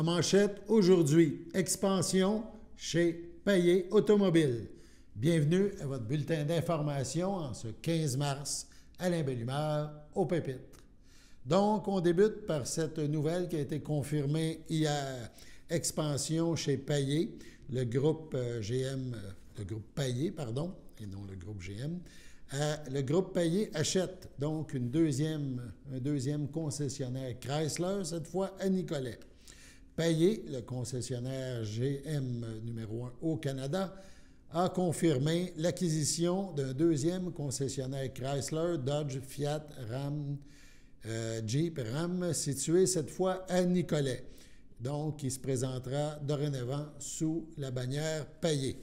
En manchette aujourd'hui, expansion chez Payet Automobile. Bienvenue à votre bulletin d'information en ce 15 mars. Alain Bellumeur au Pépitre. Donc, on débute par cette nouvelle qui a été confirmée hier. Expansion chez Payet, le groupe GM, le groupe Payet, pardon, et non le groupe GM. Le groupe Payet achète donc un deuxième concessionnaire Chrysler, cette fois à Nicolet. Payet, le concessionnaire GM numéro 1 au Canada, a confirmé l'acquisition d'un deuxième concessionnaire Chrysler, Dodge, Fiat, Ram, Jeep, Ram, situé cette fois à Nicolet. Donc, il se présentera dorénavant sous la bannière Payet.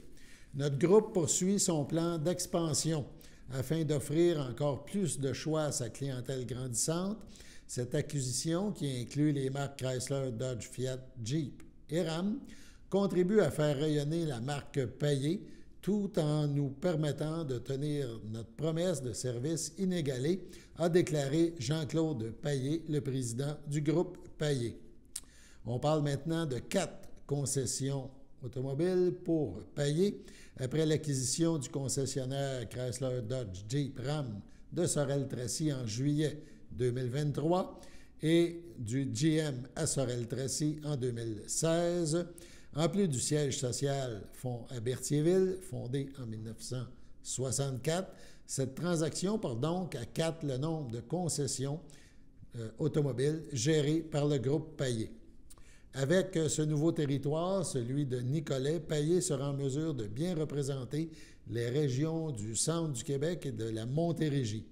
Notre groupe poursuit son plan d'expansion afin d'offrir encore plus de choix à sa clientèle grandissante. Cette acquisition, qui inclut les marques Chrysler, Dodge, Fiat, Jeep et Ram, contribue à faire rayonner la marque Payet tout en nous permettant de tenir notre promesse de service inégalé, a déclaré Jean-Claude Payet, le président du groupe Payet. On parle maintenant de 4 concessions automobiles pour Payet après l'acquisition du concessionnaire Chrysler, Dodge, Jeep, Ram de Sorel-Tracy en juillet 2023 et du GM à Sorel-Tracy en 2016. En plus du siège social à Berthierville, fondé en 1964, cette transaction porte donc à 4 le nombre de concessions automobiles gérées par le groupe Payet. Avec ce nouveau territoire, celui de Nicolet, Payet sera en mesure de bien représenter les régions du centre du Québec et de la Montérégie.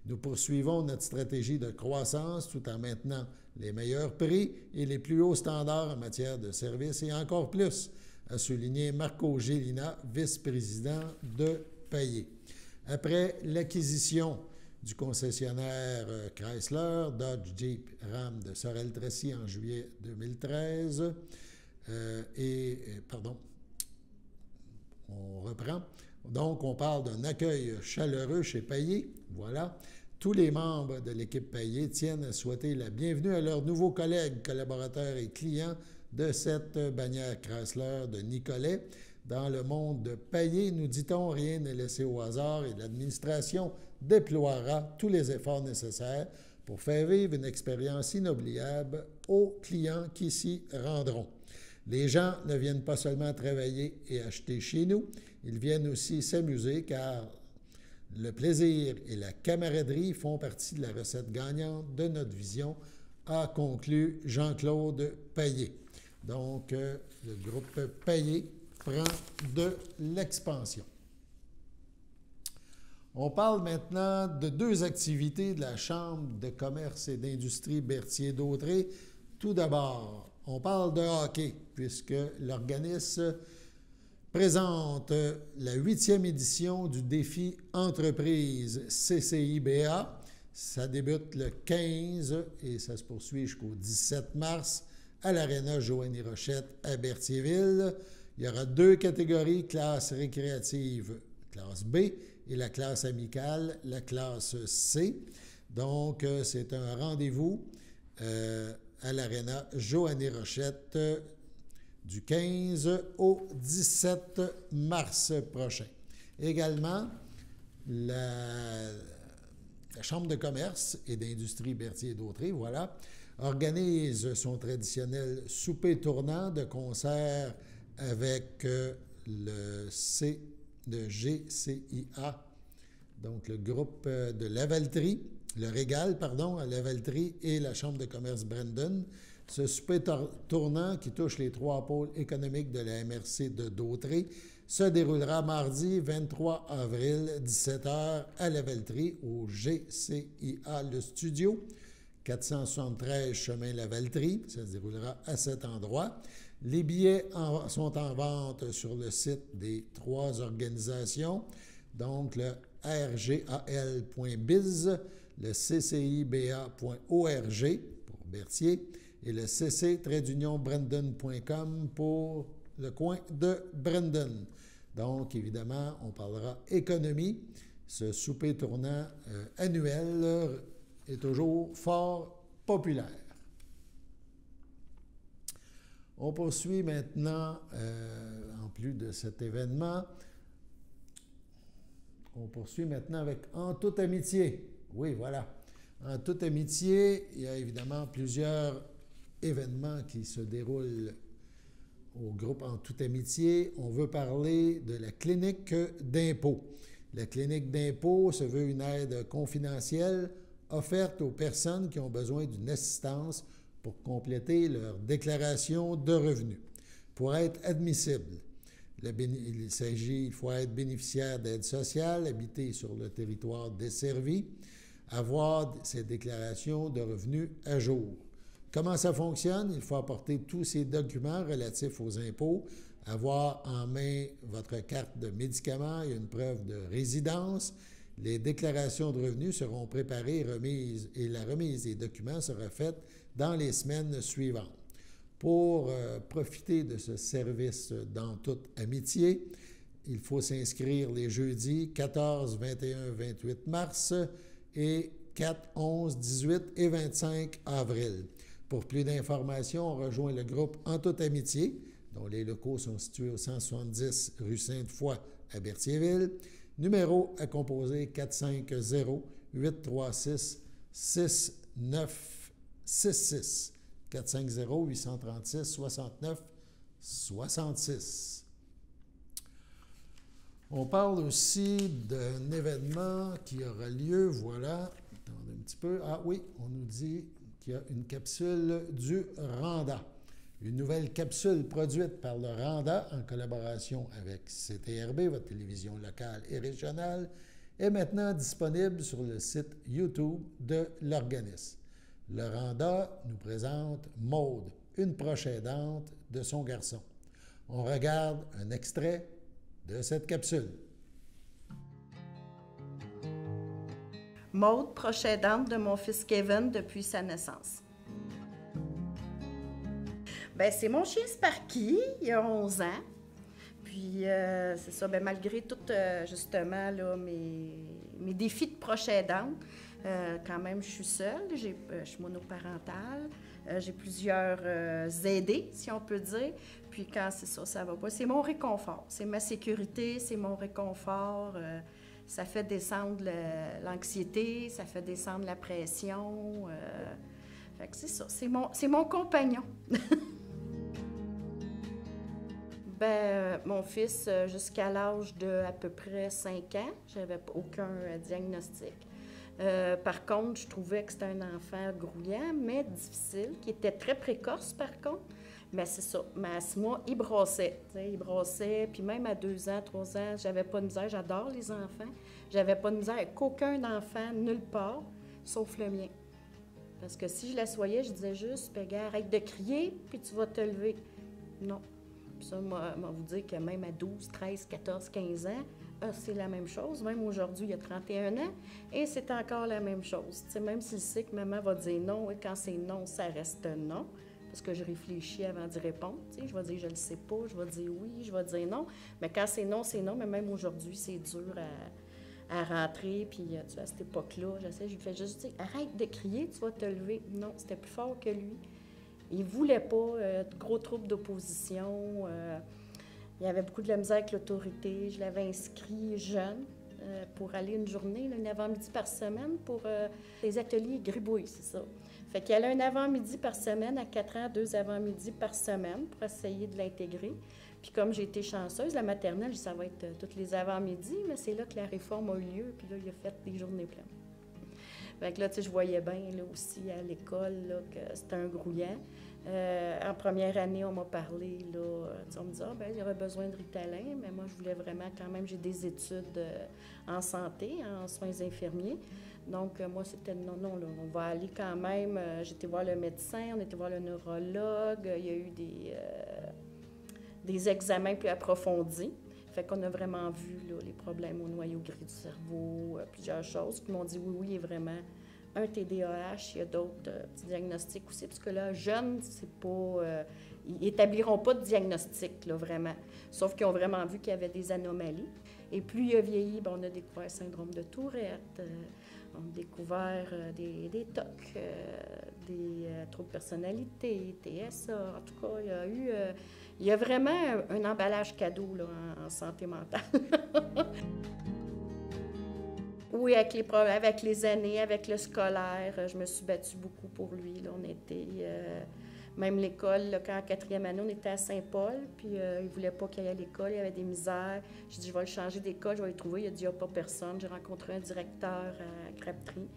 Nous poursuivons notre stratégie de croissance tout en maintenant les meilleurs prix et les plus hauts standards en matière de service et encore plus, a souligné Marco Gélina, vice-président de Payet. Après l'acquisition du concessionnaire Chrysler, Dodge, Jeep, Ram de Sorel-Tracy en juillet 2013, on reprend. Donc, on parle d'un accueil chaleureux chez Payet. Voilà. Tous les membres de l'équipe Payet tiennent à souhaiter la bienvenue à leurs nouveaux collègues, collaborateurs et clients de cette bannière Chrysler de Nicolet. Dans le monde de Payet, nous dit-on, rien n'est laissé au hasard et l'administration déploiera tous les efforts nécessaires pour faire vivre une expérience inoubliable aux clients qui s'y rendront. Les gens ne viennent pas seulement travailler et acheter chez nous, ils viennent aussi s'amuser car le plaisir et la camaraderie font partie de la recette gagnante de notre vision, a conclu Jean-Claude Payet. Donc, le groupe Payet prend de l'expansion. On parle maintenant de 2 activités de la Chambre de commerce et d'industrie Berthier-Dautrey. Tout d'abord, on parle de hockey, puisque l'organisme présente la 8e édition du défi entreprise CCIBA. Ça débute le 15 et ça se poursuit jusqu'au 17 mars à l'Aréna Joanie Rochette à Berthierville. Il y aura 2 catégories, classe récréative, classe B, et la classe amicale, la classe C. Donc, c'est un rendez-vous à l'Aréna Joanie Rochette du 15 au 17 mars prochain. Également, la Chambre de commerce et d'industrie Berthier-Dautrey, voilà, organise son traditionnel souper tournant de concert avec le GCIA, donc le groupe de Lavaltrie, le Régal, pardon, à Lavaltrie et la Chambre de commerce Brandon. Ce souper tournant qui touche les 3 pôles économiques de la MRC de Dautrey se déroulera mardi 23 avril, 17h à Lavaltrie, au GCIA, le studio, 473 chemin Lavaltrie. Ça se déroulera à cet endroit. Les billets sont en vente sur le site des 3 organisations, donc le rgal.biz, le cciba.org pour Berthier et le cc-brandon.com pour le coin de Brandon. Donc, évidemment, on parlera économie. Ce souper tournant annuel est toujours fort populaire. On poursuit maintenant, en plus de cet événement, on poursuit maintenant avec En toute amitié. Oui, voilà. En toute amitié, il y a évidemment plusieurs événements qui se déroulent au groupe En toute amitié. On veut parler de la clinique d'impôt. La clinique d'impôt se veut une aide confidentielle offerte aux personnes qui ont besoin d'une assistance pour compléter leur déclaration de revenus. Pour être admissible, il faut être bénéficiaire d'aide sociale, habiter sur le territoire desservi, avoir ses déclarations de revenus à jour. Comment ça fonctionne? Il faut apporter tous ces documents relatifs aux impôts, avoir en main votre carte de médicaments et une preuve de résidence. Les déclarations de revenus seront préparées et la remise des documents sera faite dans les semaines suivantes. Pour profiter de ce service dans toute amitié, il faut s'inscrire les jeudis 14, 21, 28 mars et 4, 11, 18 et 25 avril. Pour plus d'informations, on rejoint le groupe En toute amitié, dont les locaux sont situés au 170 rue Sainte-Foy à Berthierville. Numéro à composer 450-836-6966. 450-836-6966. On parle aussi d'un événement qui aura lieu, voilà, attendez un petit peu, ah oui, on nous dit qu'il y a une capsule du Randa. Une nouvelle capsule produite par le Randa en collaboration avec CTRB, votre télévision locale et régionale, est maintenant disponible sur le site YouTube de l'organisme. Le Randa nous présente Maude, une proche aidante de son garçon. On regarde un extrait de cette capsule. Maude, proche aidante de mon fils Kevin depuis sa naissance. Bien, c'est mon chien Sparky, il a 11 ans. Puis, c'est ça, bien, malgré tout, justement, là, mes défis de proche aidante, quand même, je suis seule, je suis monoparentale, j'ai plusieurs aidés, si on peut dire. Puis, quand c'est ça, ça va pas, c'est mon réconfort, c'est ma sécurité, c'est mon réconfort. Ça fait descendre l'anxiété, ça fait descendre la pression. Fait que c'est ça, c'est mon compagnon. Ben, mon fils, jusqu'à l'âge de à peu près 5 ans, j'avais aucun diagnostic. Par contre, je trouvais que c'était un enfant grouillant, mais difficile, qui était très précoce par contre. Mais c'est ça, mais à 6 mois, il brassait. Il brassait, puis même à 2 ans, 3 ans, j'avais pas de misère. J'adore les enfants. J'avais pas de misère avec aucun enfant, nulle part, sauf le mien. Parce que si je l'assoyais, je disais juste, ben, gars, arrête de crier, puis tu vas te lever. Non. Puis ça, moi, vous dire que même à 12, 13, 14, 15 ans, c'est la même chose. Même aujourd'hui, il y a 31 ans, et c'est encore la même chose. T'sais, même s'il sait que maman va dire non, et quand c'est non, ça reste non. Parce que je réfléchis avant d'y répondre. T'sais, je vais dire je le sais pas, je vais dire oui, je vais dire non. Mais quand c'est non, c'est non. Mais même aujourd'hui, c'est dur à rentrer. Puis, tu vois, à cette époque-là, je lui fais juste dire arrête de crier, tu vas te lever. Non, c'était plus fort que lui. Il ne voulait pas, de gros troubles d'opposition. Il y avait beaucoup de la misère avec l'autorité. Je l'avais inscrit jeune pour aller une journée, là, une avant-midi par semaine pour les ateliers gribouilles, c'est ça. Fait qu'il y allait un avant-midi par semaine, à 4 ans, 2 avant-midi par semaine pour essayer de l'intégrer. Puis comme j'ai été chanceuse, la maternelle, ça va être tous les avant-midi, mais c'est là que la réforme a eu lieu, puis là, il a fait des journées pleines. Fait que là, tu sais, je voyais bien là, aussi à l'école là, que c'était un grouillant. En première année, on m'a parlé, là, on me disait, ah, ben, il y aurait besoin de Ritalin, mais moi, je voulais vraiment quand même, j'ai des études en santé, en soins infirmiers. Donc, moi, c'était non, là, on va aller quand même. J'ai été voir le médecin, on était voir le neurologue, il y a eu des examens plus approfondis. Fait qu'on a vraiment vu là, les problèmes au noyau gris du cerveau, plusieurs choses qui m'ont dit oui, il est vraiment un TDAH. Il y a d'autres petits diagnostics aussi, parce que là, jeunes, c'est pas... ils n'établiront pas de diagnostic, là, vraiment. Sauf qu'ils ont vraiment vu qu'il y avait des anomalies. Et plus il a vieilli, bien, on a découvert le syndrome de Tourette. On a découvert des TOC, des troubles de personnalité, TSA. En tout cas, il y a vraiment un emballage cadeau là, en santé mentale. Oui, avec les années, avec le scolaire, je me suis battue beaucoup pour lui. Là. On était, même l'école, là, quand en 4e année, on était à Saint-Paul, puis il ne voulait pas qu'il aille à l'école, il y avait des misères. J'ai dit, je vais le changer d'école, je vais le trouver. Il a dit, il n'y a pas personne. J'ai rencontré un directeur à Crabtree,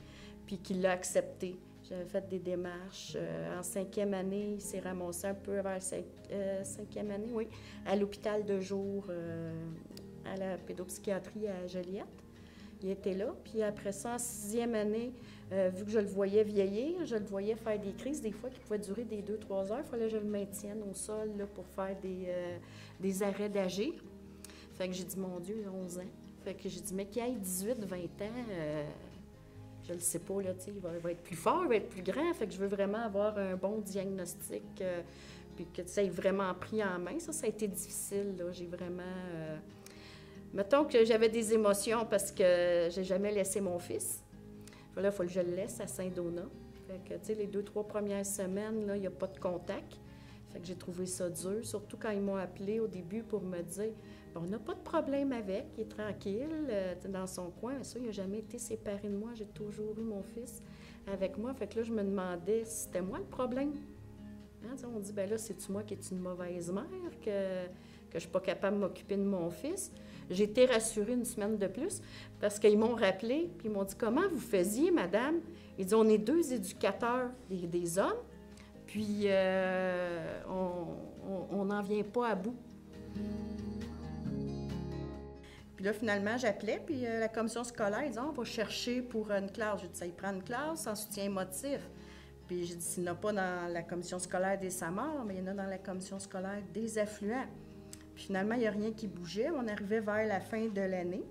puis qui l'a accepté. J'avais fait des démarches. En 5e année, il s'est ramassé un peu vers 5e année, oui, à l'hôpital de jour, à la pédopsychiatrie à Joliette. Il était là. Puis après ça, en 6e année, vu que je le voyais vieillir, je le voyais faire des crises, des fois qui pouvaient durer des 2-3 heures. Il fallait que je le maintienne au sol là, pour faire des arrêts d'agir. Fait que j'ai dit, mon Dieu, il a 11 ans. Fait que j'ai dit, mais qu'il ait 18-20 ans, je le sais pas, là, il va être plus fort, il va être plus grand. Fait que je veux vraiment avoir un bon diagnostic, puis que ça ait vraiment pris en main. Ça a été difficile, là. J'ai vraiment... Mettons que j'avais des émotions parce que j'ai jamais laissé mon fils. Là, il faut que je le laisse à Saint-Donat. Fait que, tu sais, les 2-3 premières semaines, là, il n'y a pas de contact. Fait que j'ai trouvé ça dur, surtout quand ils m'ont appelé au début pour me dire « on n'a pas de problème avec, il est tranquille, dans son coin. » Mais ça, il n'a jamais été séparé de moi. J'ai toujours eu mon fils avec moi. Fait que là, je me demandais si c'était moi le problème. Hein? On dit « ben là, c'est-tu moi qui est une mauvaise mère, que je ne suis pas capable de m'occuper de mon fils? » J'ai été rassurée une semaine de plus parce qu'ils m'ont rappelé puis ils m'ont dit « Comment vous faisiez, madame? » Ils disent « On est 2 éducateurs des hommes, puis on n'en vient pas à bout. » Puis là, finalement, j'appelais, puis la commission scolaire, ils disent « On va chercher pour une classe. » J'ai dit « Ça y prend une classe en soutien émotif. » Puis j'ai dit « S'il n'y en a pas dans la commission scolaire des SAMAR, mais il y en a dans la commission scolaire des affluents. » Puis finalement, il n'y a rien qui bougeait. On arrivait vers la fin de l'année.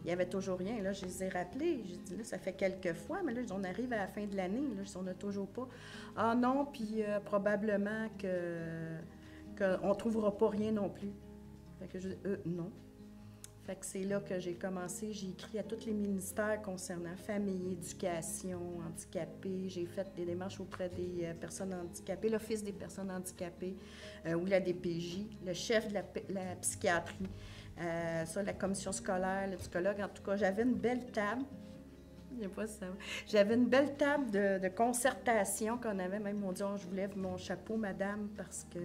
Il n'y avait toujours rien. Là, je les ai rappelés. J'ai dit, là, ça fait quelques fois, mais là, on arrive à la fin de l'année. Là, on n'a toujours pas. Ah non, puis probablement qu'on ne trouvera pas rien non plus. Fait que je dis, non. Fait que c'est là que j'ai commencé. J'ai écrit à tous les ministères concernant famille, éducation, handicapés. J'ai fait des démarches auprès des personnes handicapées, l'Office des personnes handicapées ou la DPJ, le chef de la psychiatrie, la commission scolaire, le psychologue. En tout cas, j'avais une belle table. J'avais une belle table de concertation qu'on avait. Même, on dit, je vous lève mon chapeau, madame, parce que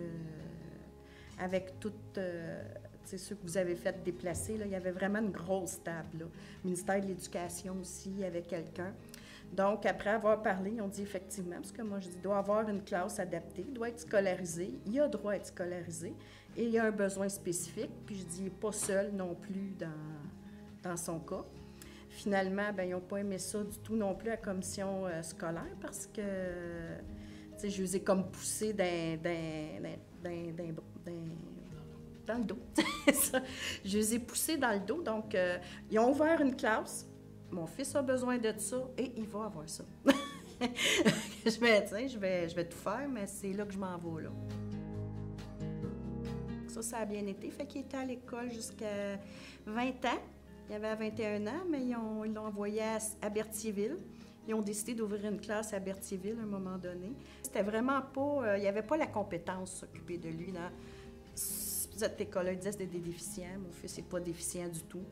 avec toute... c'est ceux que vous avez fait déplacer, là, il y avait vraiment une grosse table. Là. Le ministère de l'Éducation aussi, il y avait quelqu'un. Donc, après avoir parlé, ils ont dit effectivement, parce que moi, je dis, il doit avoir une classe adaptée, il doit être scolarisé, il a droit à être scolarisé, et il y a un besoin spécifique. Puis je dis, il n'est pas seul non plus dans son cas. Finalement, bien, ils n'ont pas aimé ça du tout non plus à la commission scolaire, parce que, tu sais, je les ai comme poussés dans le dos. Je les ai poussés dans le dos. Donc, ils ont ouvert une classe. Mon fils a besoin de ça et il va avoir ça. je vais tout faire, mais c'est là que je m'en vais, là. Ça a bien été. Fait qu'il était à l'école jusqu'à 20 ans. Il avait 21 ans, mais ils l'ont envoyé à Berthierville. Ils ont décidé d'ouvrir une classe à Berthierville à un moment donné. C'était vraiment pas... il n'y avait pas la compétence de s'occuper de lui dans cette école-là. Il disait que c'était des déficients. Mon fils n'est pas déficient du tout.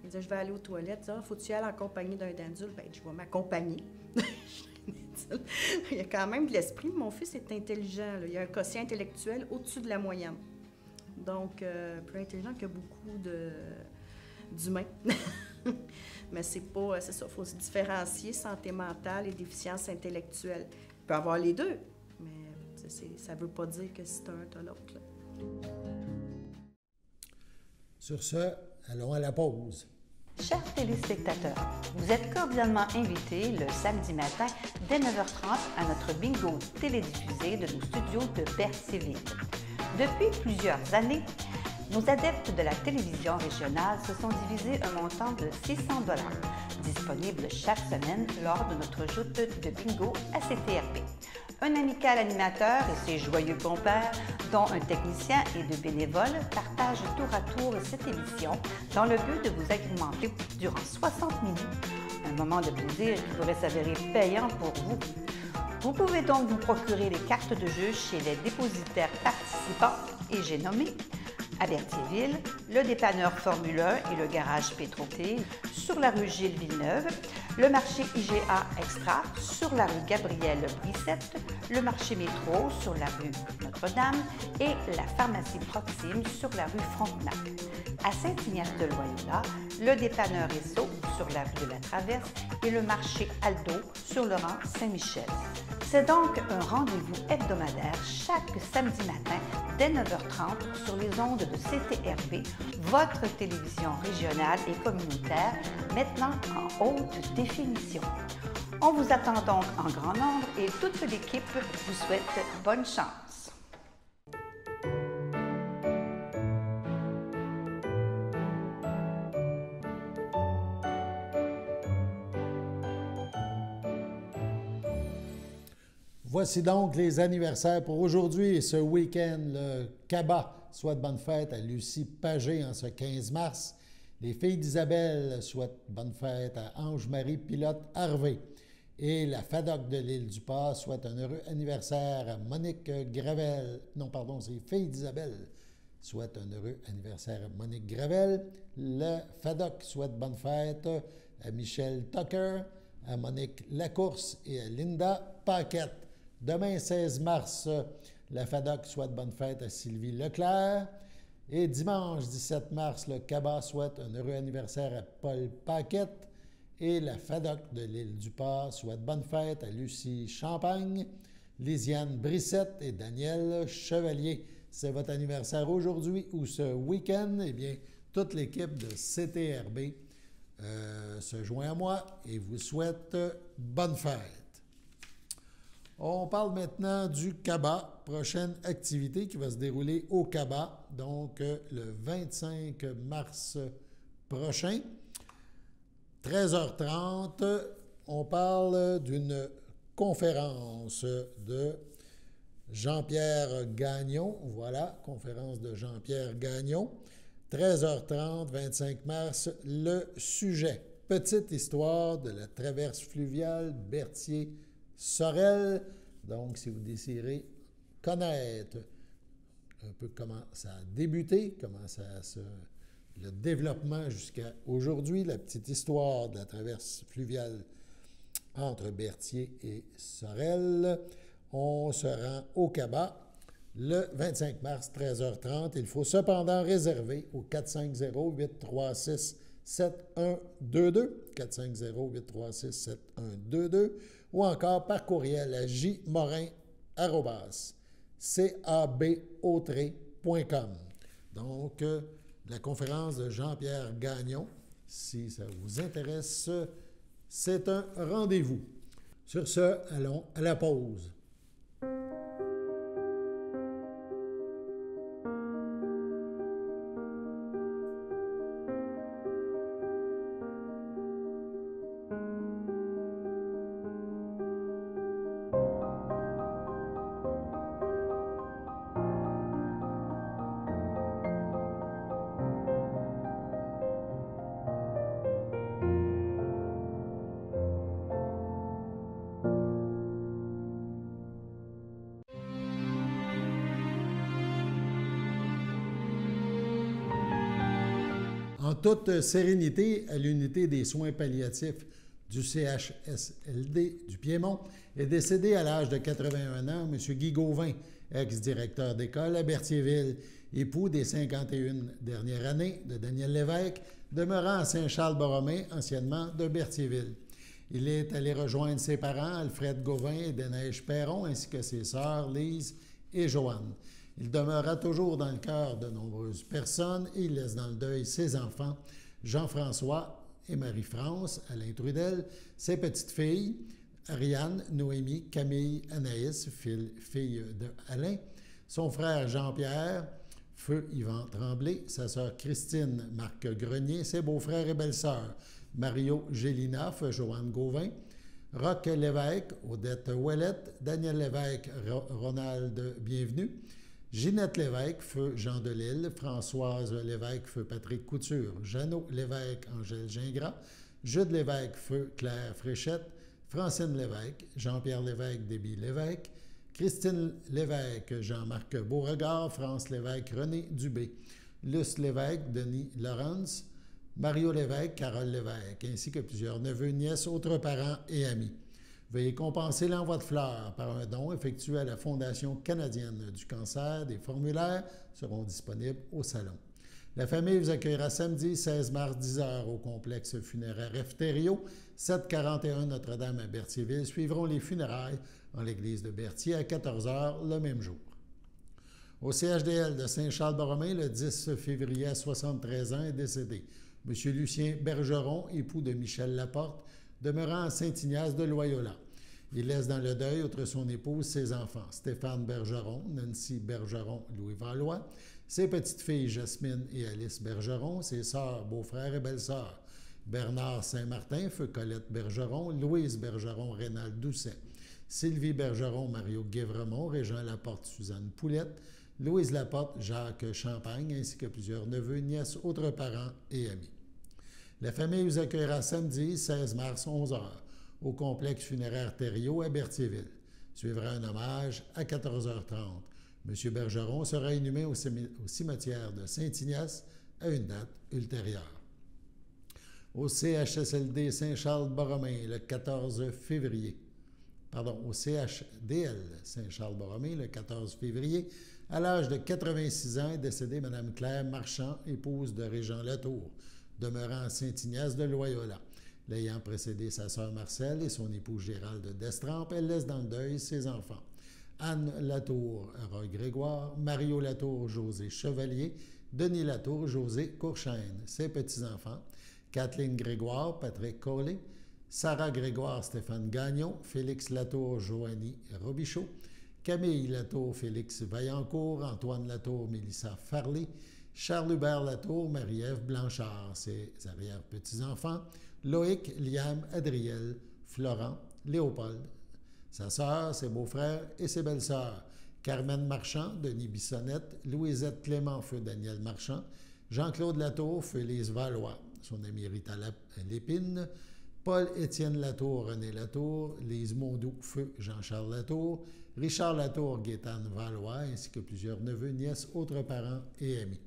Il disait, je vais aller aux toilettes. Faut-tu aller en compagnie d'un adulte? Bien, je vais m'accompagner. Il y a quand même de l'esprit. Mon fils est intelligent. Là. Il a un quotient intellectuel au-dessus de la moyenne. Donc, plus intelligent que beaucoup d'humains. Mais c'est pas... C'est ça, il faut se différencier santé mentale et déficience intellectuelle. Il peut avoir les deux, mais ça ne veut pas dire que c'est un, t'as l'autre. Sur ce, allons à la pause. Chers téléspectateurs, vous êtes cordialement invités le samedi matin dès 9h30 à notre bingo télédiffusé de nos studios de Berthierville. Depuis plusieurs années, nos adeptes de la télévision régionale se sont divisés un montant de 600 $, disponible chaque semaine lors de notre joute de bingo à CTRP. Un amical animateur et ses joyeux compères, dont un technicien et deux bénévoles, partagent tour à tour cette émission dans le but de vous agrémenter durant 60 minutes Un moment de plaisir qui pourrait s'avérer payant pour vous. Vous pouvez donc vous procurer les cartes de jeu chez les dépositaires participants et j'ai nommé à Berthierville, le dépanneur Formule 1 et le garage Pétroté sur la rue Gilles Villeneuve, le marché IGA Extra sur la rue Gabrielle Brissette, le marché Métro sur la rue Notre-Dame et la pharmacie Proxime sur la rue Frontenac. À Saint-Ignace-de-Loyola, le dépanneur Esso sur la rue de la Traverse et le marché Aldo sur le rang Saint-Michel. C'est donc un rendez-vous hebdomadaire chaque samedi matin dès 9h30 sur les ondes de CTRB, votre télévision régionale et communautaire, maintenant en haute définition. On vous attend donc en grand nombre et toute l'équipe vous souhaite bonne chance. Voici donc les anniversaires pour aujourd'hui et ce week-end. Le CABA souhaite bonne fête à Lucie Pagé en ce 15 mars. Les filles d'Isabelle souhaitent bonne fête à Ange-Marie Pilote-Harvey. Et la FADOC de l'Île-du-Pas souhaite un heureux anniversaire à Monique Gravel. Non, pardon, c'est les filles d'Isabelle souhaitent un heureux anniversaire à Monique Gravel. Le FADOC souhaite bonne fête à Michel Tucker, à Monique Lacourse et à Linda Paquette. Demain, 16 mars, la FADOC souhaite bonne fête à Sylvie Leclerc. Et dimanche, 17 mars, le CABA souhaite un heureux anniversaire à Paul Paquette. Et la FADOC de l'Île-du-Pas souhaite bonne fête à Lucie Champagne, Lisiane Brissette et Daniel Chevalier. C'est votre anniversaire aujourd'hui ou ce week-end? Eh bien, toute l'équipe de CTRB se joint à moi et vous souhaite bonne fête. On parle maintenant du CABA, prochaine activité qui va se dérouler au CABA, donc le 25 mars prochain, 13h30. On parle d'une conférence de Jean-Pierre Gagnon. Voilà, conférence de Jean-Pierre Gagnon. 13h30, 25 mars, le sujet. Petite histoire de la traverse fluviale Berthier-Sorel. Donc, si vous désirez connaître un peu comment ça a débuté, le développement jusqu'à aujourd'hui, la petite histoire de la traverse fluviale entre Berthier et Sorel, on se rend au CABA le 25 mars, 13h30. Il faut cependant réserver au 450-836-7122, 450-836-7122, ou encore par courriel à jmorin@cabautré.com. Donc, la conférence de Jean-Pierre Gagnon, si ça vous intéresse, c'est un rendez-vous. Sur ce, allons à la pause. En toute sérénité, à l'unité des soins palliatifs du CHSLD du Piémont, est décédé à l'âge de 81 ans M. Guy Gauvin, ex-directeur d'école à Berthierville, époux des 51 dernières années de Daniel Lévesque, demeurant à Saint-Charles-Borromée, anciennement de Berthierville. Il est allé rejoindre ses parents, Alfred Gauvin et Deneige Perron, ainsi que ses sœurs Lise et Joanne. Il demeura toujours dans le cœur de nombreuses personnes et il laisse dans le deuil ses enfants, Jean-François et Marie-France, Alain Trudel, ses petites filles, Ariane, Noémie, Camille, Anaïs, fille de Alain, son frère Jean-Pierre, feu Yvan Tremblay, sa sœur Christine, Marc Grenier, ses beaux-frères et belles-sœurs, Mario Gélina, feu Joanne Gauvin, Roch Lévesque, Odette Ouellette, Daniel Lévesque, Ronald Bienvenu, Ginette Lévesque, feu Jean Delille, Françoise Lévesque, feu Patrick Couture, Jeannot Lévesque, Angèle Gingras, Jude Lévesque, feu Claire Fréchette, Francine Lévesque, Jean-Pierre Lévesque, Déby Lévesque, Christine Lévesque, Jean-Marc Beauregard, France Lévesque, René Dubé, Luce Lévesque, Denis Laurence, Mario Lévesque, Carole Lévesque, ainsi que plusieurs neveux, nièces, autres parents et amis. Veuillez compenser l'envoi de fleurs par un don effectué à la Fondation canadienne du cancer. Des formulaires seront disponibles au salon. La famille vous accueillera samedi 16 mars 10h au complexe funéraire Efterio, 741 Notre-Dame à Berthierville. Suivront les funérailles en l'église de Berthier à 14h le même jour. Au CHDL de Saint-Charles-Borromée, le 10 février à 73 ans est décédé M. Lucien Bergeron, époux de Michel Laporte, demeurant à Saint-Ignace de Loyola. Il laisse dans le deuil, outre son épouse, ses enfants, Stéphane Bergeron, Nancy Bergeron, Louis Valois, ses petites-filles Jasmine et Alice Bergeron, ses sœurs, beaux-frères et belles-sœurs, Bernard Saint-Martin, feu Colette Bergeron, Louise Bergeron, Rénal Doucet, Sylvie Bergeron, Mario Guévremont, Régent Laporte, Suzanne Poulette, Louise Laporte, Jacques Champagne, ainsi que plusieurs neveux, nièces, autres parents et amis. La famille vous accueillera samedi 16 mars 11h au complexe funéraire Thériault à Berthierville. Suivra un hommage à 14h30. M. Bergeron sera inhumé au cimetière de Saint-Ignace à une date ultérieure. Au CHSLD Saint-Charles-Borromée le 14 février. Au CHDL Saint-Charles-Borromée le 14 février, à l'âge de 86 ans, est décédée Mme Claire Marchand, épouse de Régent Latour, demeurant à Saint-Ignace de Loyola. L'ayant précédé sa sœur Marcelle et son époux Gérald d'Estrempe, elle laisse dans le deuil ses enfants. Anne Latour, Roy Grégoire, Mario Latour, José Chevalier, Denis Latour, José Courchaine. Ses petits-enfants, Kathleen Grégoire, Patrick Collet, Sarah Grégoire, Stéphane Gagnon, Félix Latour, Joanie Robichaud, Camille Latour, Félix Vaillancourt, Antoine Latour, Mélissa Farley, Charles-Hubert Latour, Marie-Ève Blanchard, ses arrière-petits-enfants, Loïc, Liam, Adriel, Florent, Léopold, sa sœur, ses beaux-frères et ses belles-sœurs, Carmen Marchand, Denis Bissonnette, Louisette Clément, feu Daniel Marchand, Jean-Claude Latour, feu Lise Valois, son amie Rita Lépine, Paul-Étienne Latour, René Latour, Lise Mondou, feu Jean-Charles Latour, Richard Latour, Gaétane Valois, ainsi que plusieurs neveux, nièces, autres parents et amis.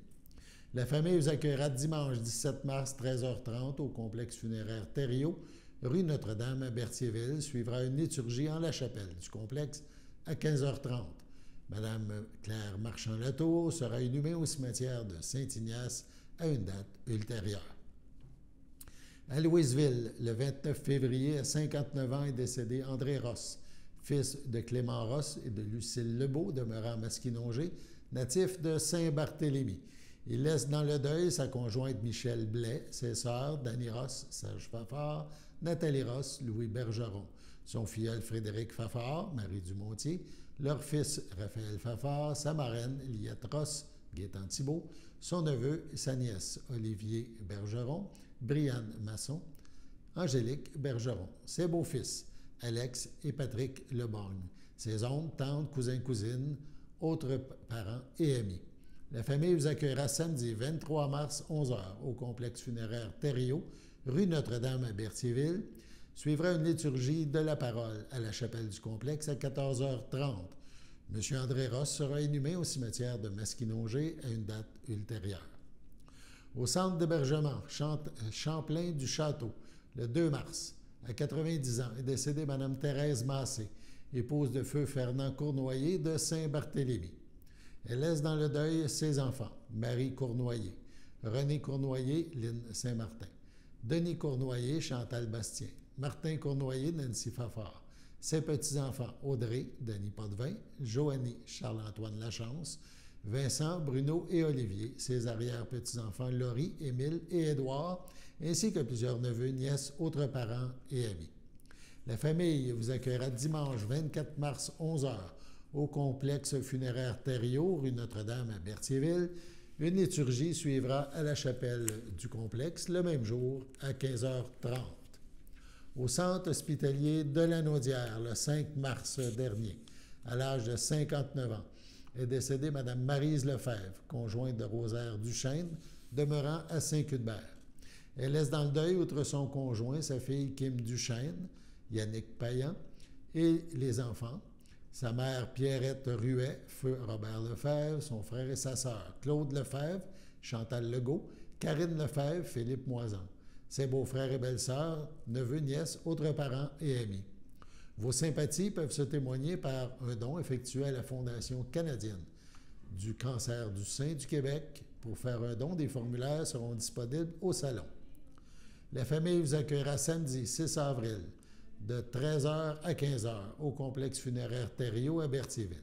La famille vous accueillera dimanche 17 mars 13h30 au complexe funéraire Thériault, rue Notre-Dame à Berthierville. Suivra une liturgie en la chapelle du complexe à 15h30. Madame Claire Marchand-Latour sera inhumée au cimetière de Saint-Ignace à une date ultérieure. À Louisville, le 29 février, à 59 ans, est décédé André Ross, fils de Clément Ross et de Lucille Lebeau, demeurant à Masquinongé, natif de Saint-Barthélemy. Il laisse dans le deuil sa conjointe Michel Blais, ses sœurs Dany Ross, Serge Fafard, Nathalie Ross, Louis Bergeron, son filleul Frédéric Fafard, Marie Dumontier, leur fils Raphaël Fafard, sa marraine Liette Ross, Gaétan Thibault, son neveu et sa nièce Olivier Bergeron, Brianne Masson, Angélique Bergeron, ses beaux-fils Alex et Patrick Leborgne, ses oncles, tantes, cousins, cousines, autres parents et amis. La famille vous accueillera samedi 23 mars 11h au complexe funéraire Thériault, rue Notre-Dame à Berthierville. Suivra une liturgie de la parole à la chapelle du complexe à 14h30. M. André Ross sera inhumé au cimetière de Masquinongé à une date ultérieure. Au centre d'hébergement Champlain du Château, le 2 mars, à 90 ans, est décédée Mme Thérèse Massé, épouse de feu Fernand Cournoyer de Saint-Barthélemy. Elle laisse dans le deuil ses enfants, Marie Cournoyer, René Cournoyer, Lynne Saint-Martin, Denis Cournoyer, Chantal Bastien, Martin Cournoyer, Nancy Fafard, ses petits-enfants, Audrey, Denis Potvin, Joanie, Charles-Antoine Lachance, Vincent, Bruno et Olivier, ses arrière-petits-enfants, Laurie, Émile et Édouard, ainsi que plusieurs neveux, nièces, autres parents et amis. La famille vous accueillera dimanche 24 mars 11h au complexe funéraire Thériault, rue Notre-Dame à Berthierville. Une liturgie suivra à la chapelle du complexe le même jour à 15h30. Au centre hospitalier de la Naudière, le 5 mars dernier, à l'âge de 59 ans, est décédée Mme Maryse Lefebvre, conjointe de Rosaire Duchesne, demeurant à Saint-Cuthbert. Elle laisse dans le deuil, outre son conjoint, sa fille Kim Duchesne, Yannick Payan et les enfants. Sa mère Pierrette Ruet, feu Robert Lefebvre, son frère et sa sœur Claude Lefebvre, Chantal Legault, Karine Lefebvre, Philippe Moisan. Ses beaux-frères et belles-sœurs, neveux, nièces, autres parents et amis. Vos sympathies peuvent se témoigner par un don effectué à la Fondation canadienne du cancer du sein du Québec. Pour faire un don, des formulaires seront disponibles au salon. La famille vous accueillera samedi 6 avril de 13h à 15h au complexe funéraire Thériault à Berthierville.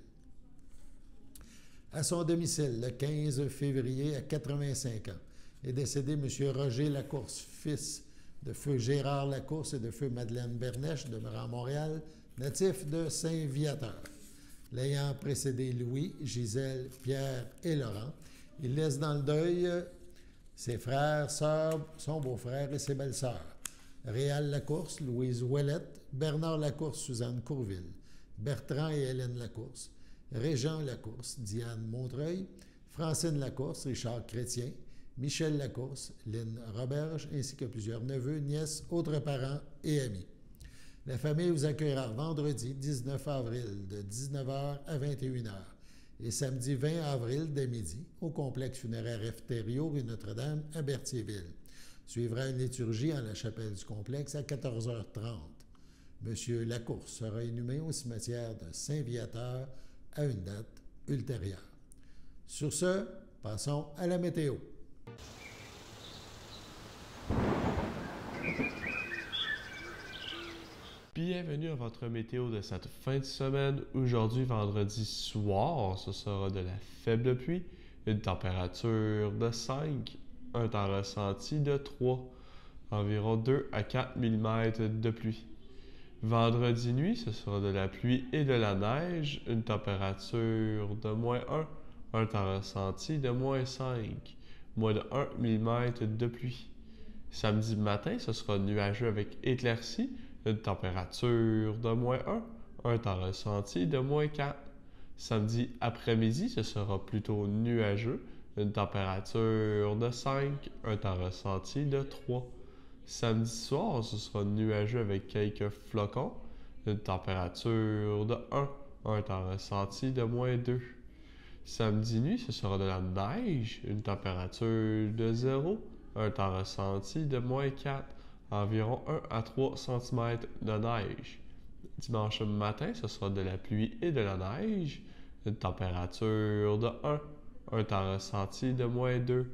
À son domicile, le 15 février, à 85 ans, est décédé M. Roger Lacourse, fils de feu Gérard Lacourse et de feu Madeleine Bernèche, demeurant à Montréal, natif de Saint-Viateur. L'ayant précédé Louis, Gisèle, Pierre et Laurent, il laisse dans le deuil ses frères, sœurs, son beau-frère et ses belles-sœurs. Réal Lacourse, Louise Ouellette, Bernard Lacourse, Suzanne Courville, Bertrand et Hélène Lacourse, Régent Lacourse, Diane Montreuil, Francine Lacourse, Richard Chrétien, Michel Lacourse, Lynne Roberge, ainsi que plusieurs neveux, nièces, autres parents et amis. La famille vous accueillera vendredi 19 avril de 19h à 21h et samedi 20 avril dès midi au complexe funéraire F. Thériault, rue Notre-Dame à Berthierville. Suivra une liturgie en la chapelle du complexe à 14h30. M. Lacourse sera inhumé au cimetière de Saint-Viateur à une date ultérieure. Sur ce, passons à la météo. Bienvenue à votre météo de cette fin de semaine. Aujourd'hui, vendredi soir, ce sera de la faible pluie, une température de 5, un temps ressenti de 3, environ 2 à 4 mm de pluie. Vendredi nuit, ce sera de la pluie et de la neige, une température de -1, un temps ressenti de -5, moins de 1 mm de pluie. Samedi matin, ce sera nuageux avec éclaircies, une température de -1, un temps ressenti de -4. Samedi après-midi, ce sera plutôt nuageux, une température de 5, un temps ressenti de 3. Samedi soir, ce sera nuageux avec quelques flocons, une température de 1, un temps ressenti de -2. Samedi nuit, ce sera de la neige, une température de 0, un temps ressenti de -4, environ 1 à 3 cm de neige. Dimanche matin, ce sera de la pluie et de la neige, une température de 1, un temps ressenti de -2,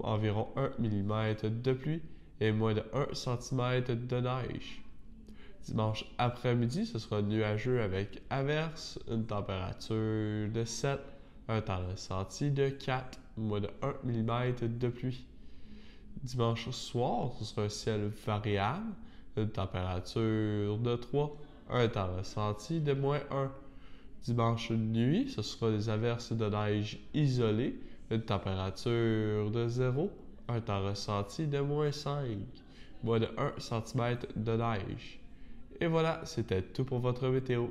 environ 1 mm de pluie et moins de 1 cm de neige. Dimanche après-midi, ce sera nuageux avec averses, une température de 7, un temps ressenti de 4, moins de 1 mm de pluie. Dimanche soir, ce sera un ciel variable, une température de 3, un temps ressenti de -1. Dimanche nuit, ce sera des averses de neige isolées, une température de 0, un temps ressenti de -5, moins de 1 cm de neige. Et voilà, c'était tout pour votre météo.